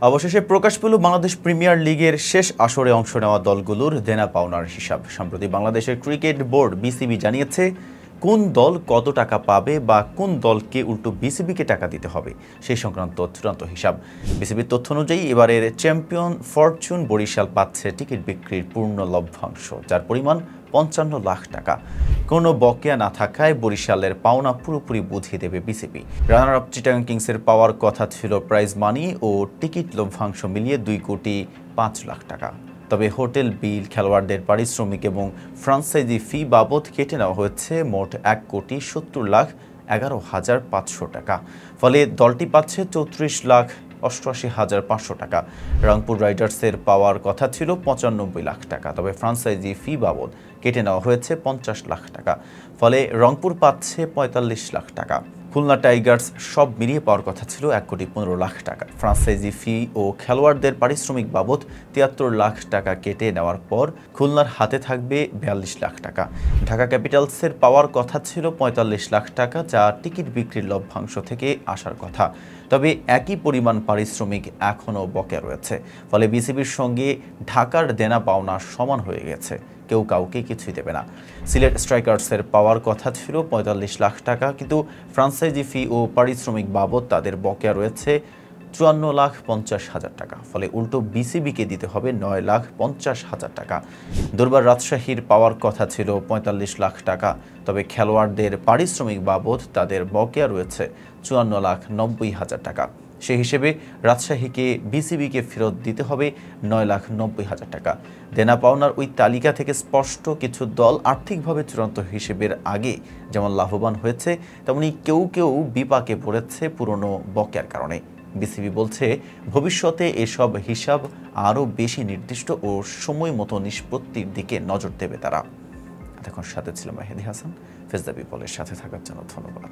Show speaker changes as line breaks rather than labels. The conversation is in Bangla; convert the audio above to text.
অবশেষে প্রকাশ পেল বাংলাদেশ প্রিমিয়ার লিগের শেষ আসরে অংশ নেওয়া দলগুলোর দেনা পাওনার হিসাব। সম্প্রতি বাংলাদেশের ক্রিকেট বোর্ড বিসিবি জানিয়েছে কোন দল কত টাকা পাবে বা কোন দলকে উল্টো বিসিবিকে টাকা দিতে হবে সেই সংক্রান্ত চূড়ান্ত হিসাব। বিসিবির তথ্য অনুযায়ী এবারের চ্যাম্পিয়ন ফরচুন বরিশাল পাচ্ছে টিকিট বিক্রির পূর্ণ লভ্যাংশ, যার পরিমাণ ৫৫ লাখ টাকা। কোনো বকেয়া না থাকায় বরিশালের পাওনা পুরোপুরি বুঝিয়ে দেবে বিসিবি। রানার আপ চিটাগাং কিংসের পাওয়ার কথা ছিল প্রাইজ মানি ও টিকিট লভ্যাংশ মিলিয়ে ২,৫,০০,০০০ টাকা। তবে হোটেল বিল, খেলোয়াড়দের পারিশ্রমিক এবং ফ্রাঞ্চাইজি ফি বাবদ কেটে নেওয়া হয়েছে মোট ১,৭০,১১,৫০০ টাকা। ফলে দলটি পাচ্ছে ৩৪,৮৮,৫০০ টাকা। রংপুর রাইডার্সের পাওয়ার কথা ছিল ৯৫ লাখ টাকা, তবে ফ্রাঞ্চাইজি ফি বাবদ কেটে নেওয়া হয়েছে ৫০ লাখ টাকা। ফলে রংপুর পাচ্ছে ৪৫ লাখ টাকা। খুলনা টাইগার্স সব মিলিয়ে পাওয়ার কথা ছিল ১,১৫,০০,০০০ টাকা। ফ্রাঞ্চাইজি ফি ও খেলোয়াড়দের পারিশ্রমিক বাবদ ৭৩ লাখ টাকা কেটে নেওয়ার পর খুলনার হাতে থাকবে ৪২ লাখ টাকা। ঢাকা ক্যাপিটালসের পাওয়ার কথা ছিল ৪৫ লাখ টাকা, যা টিকিট বিক্রির লভ্যাংশ থেকে আসার কথা। তবে একই পরিমাণ পারিশ্রমিক এখনও বকেয়া রয়েছে। ফলে বিসিবির সঙ্গে ঢাকার দেনা পাওনা সমান হয়ে গেছে, কেউ কাউকে কিছুই দেবে না। সিলেট স্ট্রাইকার্সের পাওয়ার কথা ছিল ৪৫ লাখ টাকা, কিন্তু ফ্রাঞ্চাইজি ফি ও পারিশ্রমিক বাবদ তাদের বকেয়া রয়েছে ৫৪,৫০,০০০ টাকা। ফলে উল্টো বিসিবিকে দিতে হবে ৯,৫০,০০০ টাকা। দুর্বার রাজশাহীর পাওয়ার কথা ছিল ৪৫ লাখ টাকা, তবে খেলোয়াড়দের পারিশ্রমিক বাবদ তাদের বকেয়া রয়েছে ৫৪,৯০,০০০ টাকা। সেই হিসেবে রাজশাহীকে বিসিবিকে ফেরত দিতে হবে ৯,৯০,০০০ টাকা। দেনা পাওনার ওই তালিকা থেকে স্পষ্ট কিছু দল আর্থিকভাবে চূড়ান্ত হিসেবের আগে যেমন লাভবান হয়েছে, তেমনি কেউ কেউ বিপাকে পড়েছে পুরনো বকেয়ার কারণে। বিসিবি বলছে ভবিষ্যতে এসব হিসাব আরও বেশি নির্দিষ্ট ও সময় মতো নিষ্পত্তির দিকে নজর দেবে তারা। এতক্ষণ সাথে ছিলাম মেহেদি হাসান। ফেজ দ্য পিপলের সাথে থাকার জন্য ধন্যবাদ।